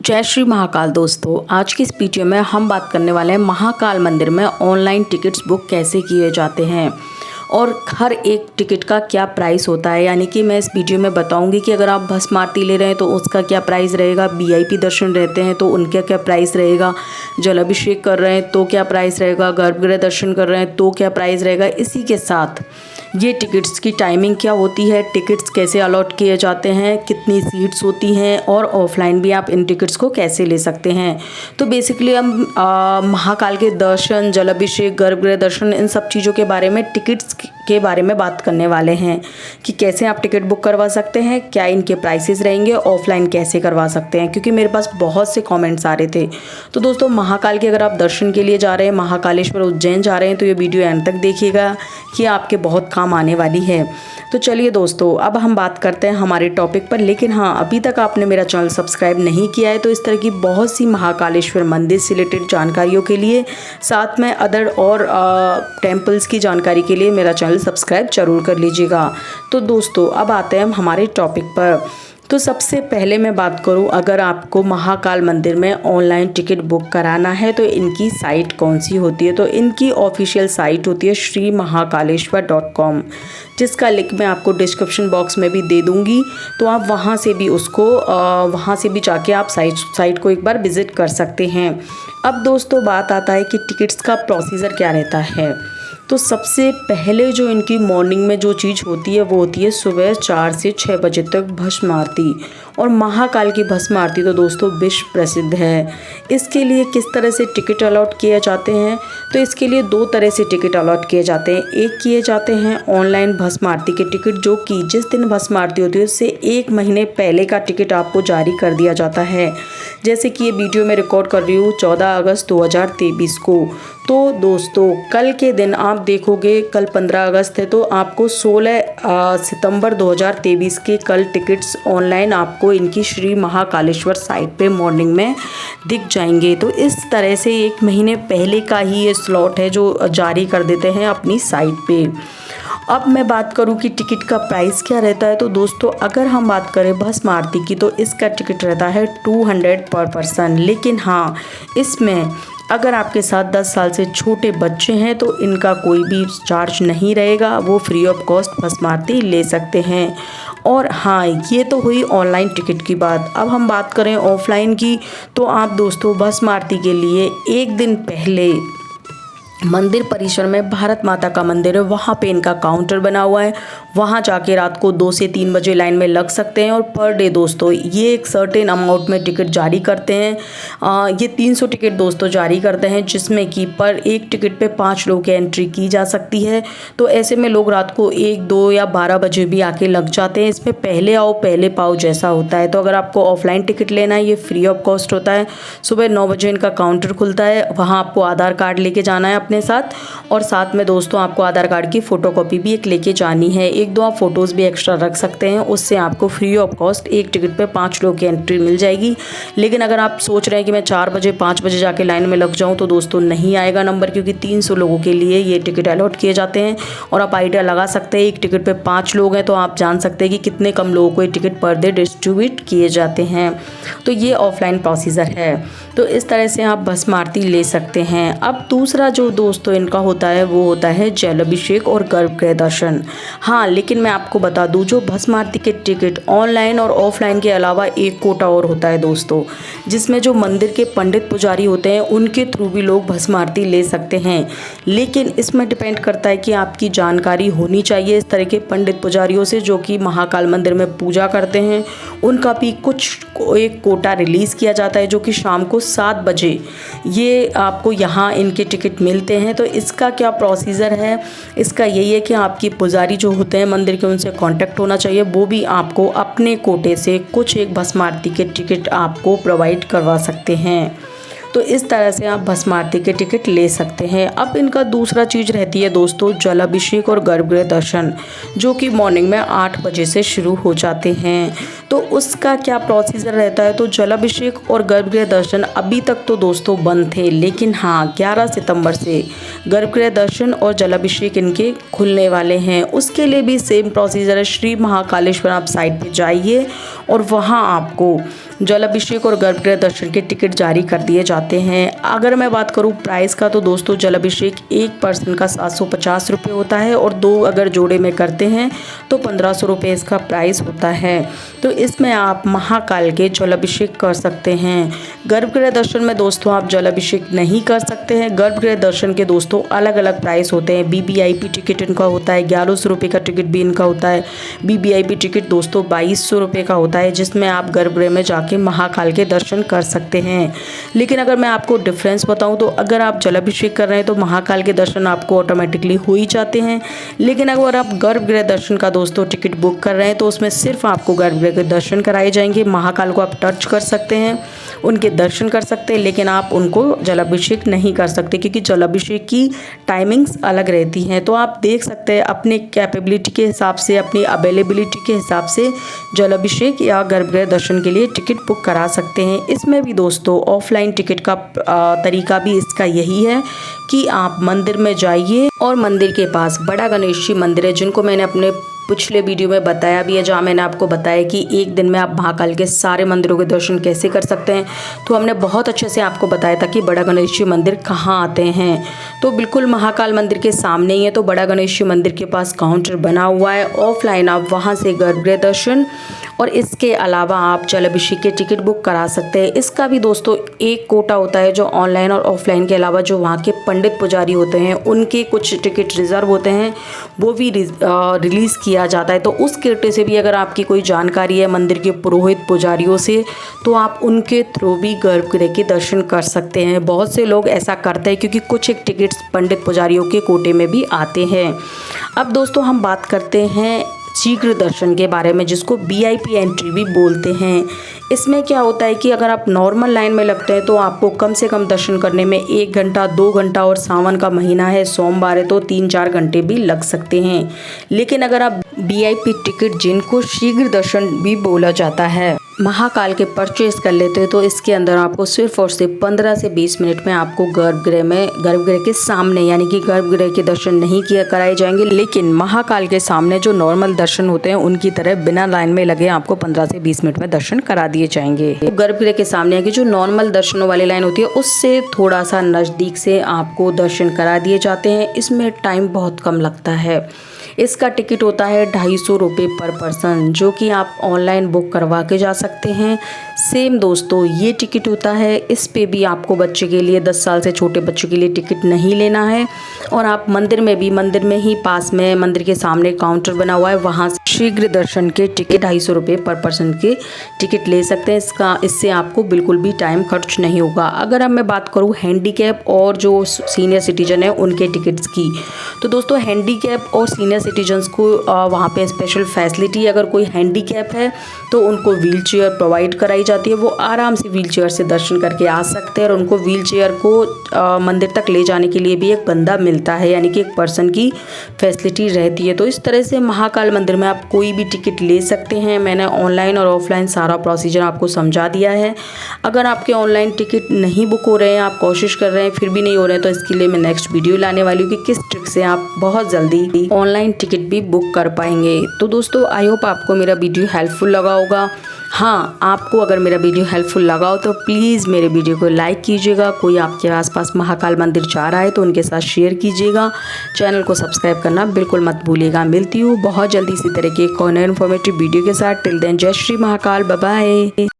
जय श्री महाकाल दोस्तों। आज की इस वीडियो में हम बात करने वाले हैं महाकाल मंदिर में ऑनलाइन टिकट्स बुक कैसे किए जाते हैं और हर एक टिकट का क्या प्राइस होता है। यानी कि मैं इस वीडियो में बताऊंगी कि अगर आप भस्म आरती ले रहे हैं तो उसका क्या प्राइस रहेगा, वीआईपी दर्शन रहते हैं तो उनका क्या प्राइस रहेगा, जलाभिषेक कर रहे हैं तो क्या प्राइस रहेगा, गर्भगृह दर्शन कर रहे हैं तो क्या प्राइस रहेगा। इसी के साथ ये टिकट्स की टाइमिंग क्या होती है, टिकट्स कैसे अलॉट किए जाते हैं, कितनी सीट्स होती हैं और ऑफलाइन भी आप इन टिकट्स को कैसे ले सकते हैं। तो बेसिकली हम महाकाल के दर्शन, जलाभिषेक, गर्भगृह दर्शन, इन सब चीज़ों के बारे में, टिकट्स के बारे में बात करने वाले हैं कि कैसे आप टिकट बुक करवा सकते हैं, क्या इनके प्राइसेस रहेंगे, ऑफलाइन कैसे करवा सकते हैं, क्योंकि मेरे पास बहुत से कमेंट्स आ रहे थे। तो दोस्तों, महाकाल के अगर आप दर्शन के लिए जा रहे हैं, महाकालेश्वर उज्जैन जा रहे हैं, तो ये वीडियो एंड तक देखिएगा कि आपके बहुत काम आने वाली है। तो चलिए दोस्तों, अब हम बात करते हैं हमारे टॉपिक पर। लेकिन हाँ, अभी तक आपने मेरा चैनल सब्सक्राइब नहीं किया है तो इस तरह की बहुत सी महाकालेश्वर मंदिर से रिलेटेड जानकारियों के लिए, साथ में अदर और टेम्पल्स की जानकारी के लिए मेरा चैनल सब्सक्राइब जरूर कर लीजिएगा। तो दोस्तों, अब आते हैं हम हमारे टॉपिक पर। तो सबसे पहले मैं बात करूं, अगर आपको महाकाल मंदिर में ऑनलाइन टिकट बुक कराना है तो इनकी साइट कौन सी होती है। तो इनकी ऑफिशियल साइट होती है श्रीमहाकालेश्वर.com, जिसका लिंक मैं आपको डिस्क्रिप्शन बॉक्स में भी दे दूंगी। तो आप वहां से भी जाके आप साइट को एक बार विज़िट कर सकते हैं। अब दोस्तों, बात आता है कि टिकट्स का प्रोसीजर क्या रहता है। तो सबसे पहले जो इनकी मॉर्निंग में जो चीज़ होती है वो होती है सुबह 4 से 6 बजे तक भस्म आरती। और महाकाल की भस्म आरती तो दोस्तों विश्व प्रसिद्ध है। इसके लिए किस तरह से टिकट अलॉट किए जाते हैं, तो इसके लिए 2 तरह से टिकट अलॉट किए जाते हैं। एक किए जाते हैं ऑनलाइन भस्म आरती के टिकट, जो कि जिस दिन भस्म आरती होती है उससे 1 महीने पहले का टिकट आपको जारी कर दिया जाता है। जैसे कि ये वीडियो मैं रिकॉर्ड कर रही हूँ 14 अगस्त 2023 को। तो दोस्तों, कल के दिन आप देखोगे, कल 15 अगस्त है, तो आपको 16 सितंबर 2023 के कल टिकट्स ऑनलाइन आपको इनकी श्री महाकालेश्वर साइट पे मॉर्निंग में दिख जाएंगे। तो इस तरह से 1 महीने पहले का ही ये स्लॉट है जो जारी कर देते हैं अपनी साइट पे। अब मैं बात करूं कि टिकट का प्राइस क्या रहता है। तो दोस्तों, अगर हम बात करें भस्म आरती की तो इसका टिकट रहता है 200 पर पर्सन। लेकिन हाँ, इसमें अगर आपके साथ 10 साल से छोटे बच्चे हैं तो इनका कोई भी चार्ज नहीं रहेगा, वो फ्री ऑफ कॉस्ट भस्म आरती ले सकते हैं। और हाँ, ये तो हुई ऑनलाइन टिकट की बात। अब हम बात करें ऑफलाइन की, तो आप दोस्तों भस्म आरती के लिए 1 दिन पहले मंदिर परिसर में भारत माता का मंदिर है, वहाँ पे इनका काउंटर बना हुआ है, वहाँ जाके रात को 2 से 3 बजे लाइन में लग सकते हैं। और पर डे दोस्तों ये एक सर्टेन अमाउंट में टिकट जारी करते हैं। ये 300 टिकट दोस्तों जारी करते हैं, जिसमें कि पर एक टिकट पे 5 लोगों की एंट्री की जा सकती है। तो ऐसे में लोग रात को 1, 2 या 12 बजे भी आके लग जाते हैं। इसमें पहले आओ पहले पाओ जैसा होता है। तो अगर आपको ऑफलाइन टिकट लेना है, ये फ्री ऑफ कॉस्ट होता है। सुबह 9 बजे इनका काउंटर खुलता है, वहाँ आपको आधार कार्ड लेके जाना है अपने साथ, और साथ में दोस्तों आपको आधार कार्ड की फ़ोटोकॉपी भी एक लेके जानी है। 1-2 आप फ़ोटोज़ भी एक्स्ट्रा रख सकते हैं, उससे आपको फ्री ऑफ कॉस्ट एक टिकट पे 5 लोगों की एंट्री मिल जाएगी। लेकिन अगर आप सोच रहे हैं कि मैं 4 बजे 5 बजे जाके लाइन में लग जाऊं, तो दोस्तों नहीं आएगा नंबर, क्योंकि 300 लोगों के लिए ये टिकट अलॉट किए जाते हैं। और आप आइडिया लगा सकते हैं, एक टिकट पे 5 लोग हैं तो आप जान सकते हैं कि कितने कम लोगों को ये टिकट पर डे डिस्ट्रीब्यूट किए जाते हैं। तो ये ऑफलाइन प्रोसीजर है। तो इस तरह से आप भस्म आरती ले सकते हैं। अब दूसरा जो दोस्तों इनका होता है वो होता है जलाभिषेक और गर्भगृह दर्शन। हाँ, लेकिन मैं आपको बता दूं, जो भस्म आरती के टिकट ऑनलाइन और ऑफलाइन के अलावा एक कोटा और होता है दोस्तों, जिसमें जो मंदिर के पंडित पुजारी होते हैं उनके थ्रू भी लोग भस्म आरती ले सकते हैं। लेकिन इसमें डिपेंड करता है कि आपकी जानकारी होनी चाहिए इस तरह के पंडित पुजारियों से जो कि महाकाल मंदिर में पूजा करते हैं। उनका भी एक कोटा रिलीज़ किया जाता है, जो कि शाम को 7 बजे ये आपको यहाँ इनके टिकट मिलते हैं। तो इसका क्या प्रोसीजर है, इसका यही है कि आपकी पुजारी जो होते हैं मंदिर के, उनसे कांटेक्ट होना चाहिए। वो भी आपको अपने कोटे से कुछ एक भस्म आरती के टिकट आपको प्रोवाइड करवा सकते हैं। तो इस तरह से आप भस्म आरती के टिकट ले सकते हैं। अब इनका दूसरा चीज़ रहती है दोस्तों जलाभिषेक और गर्भगृह दर्शन, जो कि मॉर्निंग में 8 बजे से शुरू हो जाते हैं। तो उसका क्या प्रोसीजर रहता है। तो जलाभिषेक और गर्भगृह दर्शन अभी तक तो दोस्तों बंद थे, लेकिन हाँ 11 सितंबर से गर्भगृह दर्शन और जलाभिषेक इनके खुलने वाले हैं। उसके लिए भी सेम प्रोसीजर है। श्री महाकालेश्वर आप साइट पे जाइए और वहाँ आपको जलाभिषेक और गर्भगृह दर्शन के टिकट जारी कर दिए जाते हैं। अगर मैं बात करूं प्राइस का तो दोस्तों जलाभिषेक एक पर्सन का 750 रुपये होता है और 2 अगर जोड़े में करते हैं तो 1500 रुपये इसका प्राइस होता है। तो इसमें आप महाकाल के जलाभिषेक कर सकते हैं। गर्भगृह दर्शन में दोस्तों आप जलाभिषेक नहीं कर सकते हैं। गर्भगृह दर्शन के दोस्तों अलग अलग प्राइस होते हैं। VVIP टिकट इनका होता है 1100 रुपये का टिकट भी इनका होता है। VVIP टिकट दोस्तों 2200 रुपये का होता है, जिसमें आप गर्भगृह में जाके महाकाल के दर्शन कर सकते हैं। लेकिन अगर मैं आपको डिफरेंस बताऊं तो अगर आप जलाभिषेक कर रहे हैं तो महाकाल के दर्शन आपको ऑटोमेटिकली हो ही जाते हैं। लेकिन अगर आप गर्भगृह दर्शन का दोस्तों टिकट बुक कर रहे हैं तो उसमें सिर्फ आपको गर्भगृह के दर्शन कराए जाएंगे। महाकाल को आप टच कर सकते हैं, उनके दर्शन कर सकते हैं, लेकिन आप उनको जलाभिषेक नहीं कर सकते क्योंकि जलाभिषेक की टाइमिंग्स अलग रहती हैं। तो आप देख सकते हैं अपने कैपेबिलिटी के हिसाब से, अपनी अवेलेबिलिटी के हिसाब से जलाभिषेक या गर्भगृह दर्शन के लिए टिकट बुक करा सकते हैं। इसमें भी दोस्तों ऑफलाइन टिकट का तरीका भी इसका यही है कि आप मंदिर में जाइए और मंदिर के पास बड़ा गणेश जी मंदिर है, जिनको मैंने अपने पिछले वीडियो में बताया भी है, जहाँ मैंने आपको बताया कि एक दिन में आप महाकाल के सारे मंदिरों के दर्शन कैसे कर सकते हैं। तो हमने बहुत अच्छे से आपको बताया था कि बड़ा गणेश जी मंदिर कहाँ आते हैं। तो बिल्कुल महाकाल मंदिर के सामने ही है। तो बड़ा गणेश जी मंदिर के पास काउंटर बना हुआ है। ऑफलाइन आप वहाँ से गर्भगृह दर्शन और इसके अलावा आप जलाभिषेक के टिकट बुक करा सकते हैं। इसका भी दोस्तों एक कोटा होता है जो ऑनलाइन और ऑफलाइन के अलावा जो वहाँ के पंडित पुजारी होते हैं उनके कुछ टिकट रिजर्व होते हैं, वो भी रिलीज़ किया जाता है। तो उस कोटे से भी अगर आपकी कोई जानकारी है मंदिर के पुरोहित पुजारियों से तो आप उनके थ्रू भी गर्भगृह के दर्शन कर सकते हैं। बहुत से लोग ऐसा करते हैं क्योंकि कुछ एक टिकट्स पंडित पुजारियों के कोटे में भी आते हैं। अब दोस्तों हम बात करते हैं शीघ्र दर्शन के बारे में, जिसको VIP एंट्री भी बोलते हैं। इसमें क्या होता है कि अगर आप नॉर्मल लाइन में लगते हैं तो आपको कम से कम दर्शन करने में 1 घंटा 2 घंटा, और सावन का महीना है, सोमवार है, तो 3-4 घंटे भी लग सकते हैं। लेकिन अगर आप VIP टिकट, जिनको शीघ्र दर्शन भी बोला जाता है, महाकाल के परचेज कर लेते हैं तो इसके अंदर आपको सिर्फ और सिर्फ 15 से 20 मिनट में आपको गर्भगृह के सामने, यानी कि गर्भगृह के दर्शन नहीं किया कराए जाएंगे, लेकिन महाकाल के सामने जो नॉर्मल दर्शन होते हैं उनकी तरह बिना लाइन में लगे आपको 15 से 20 मिनट में दर्शन करा दिए जाएंगे। तो गर्भगृह के सामने की जो नॉर्मल दर्शनों वाली लाइन होती है उससे थोड़ा सा नज़दीक से आपको दर्शन करा दिए जाते हैं। इसमें टाइम बहुत कम लगता है। इसका टिकट होता है 250 रुपये पर पर्सन, जो कि आप ऑनलाइन बुक करवा के जा सकते हैं। सेम दोस्तों ये टिकट होता है, इस पे भी आपको बच्चे के लिए 10 साल से छोटे बच्चों के लिए टिकट नहीं लेना है। और आप मंदिर में ही पास में मंदिर के सामने काउंटर बना हुआ है, वहाँ से शीघ्र दर्शन के टिकट 250 रुपये पर पर्सन के टिकट ले सकते हैं। इससे आपको बिल्कुल भी टाइम खर्च नहीं होगा। अगर अब मैं बात करूँ हैंडीकैप और जो सीनियर सिटीजन है उनके टिकट्स की, तो दोस्तों हैंडीकैप और सीनियर सिटीजन्स को वहाँ पे स्पेशल फैसिलिटी, अगर कोई हैंडीकैप है तो उनको व्हील चेयर प्रोवाइड कराई जाती है। वो आराम से व्हील चेयर से दर्शन करके आ सकते हैं और उनको व्हील चेयर को मंदिर तक ले जाने के लिए भी एक बंदा मिलता है, यानी कि एक पर्सन की फैसिलिटी रहती है। तो इस तरह से महाकाल मंदिर में आप कोई भी टिकट ले सकते हैं। मैंने ऑनलाइन और ऑफलाइन सारा प्रोसीजर आपको समझा दिया है। अगर आपके ऑनलाइन टिकट नहीं बुक हो रहे हैं, आप कोशिश कर रहे हैं फिर भी नहीं हो रहे हैं, तो इसके लिए मैं नेक्स्ट वीडियो लाने वाली हूँ कि किस ट्रिक से आप बहुत जल्दी ऑनलाइन टिकट भी बुक कर पाएंगे। तो दोस्तों आई होप आपको मेरा वीडियो हेल्पफुल लगा होगा। हाँ, आपको अगर मेरा वीडियो हेल्पफुल लगा हो तो प्लीज़ मेरे वीडियो को लाइक कीजिएगा। कोई आपके आसपास महाकाल मंदिर जा रहा है तो उनके साथ शेयर कीजिएगा। चैनल को सब्सक्राइब करना बिल्कुल मत भूलिएगा। मिलती हूँ बहुत जल्दी इसी तरह के एक और इन्फॉर्मेटिव वीडियो के साथ। टिल देन जय श्री महाकाल, बाय बाय।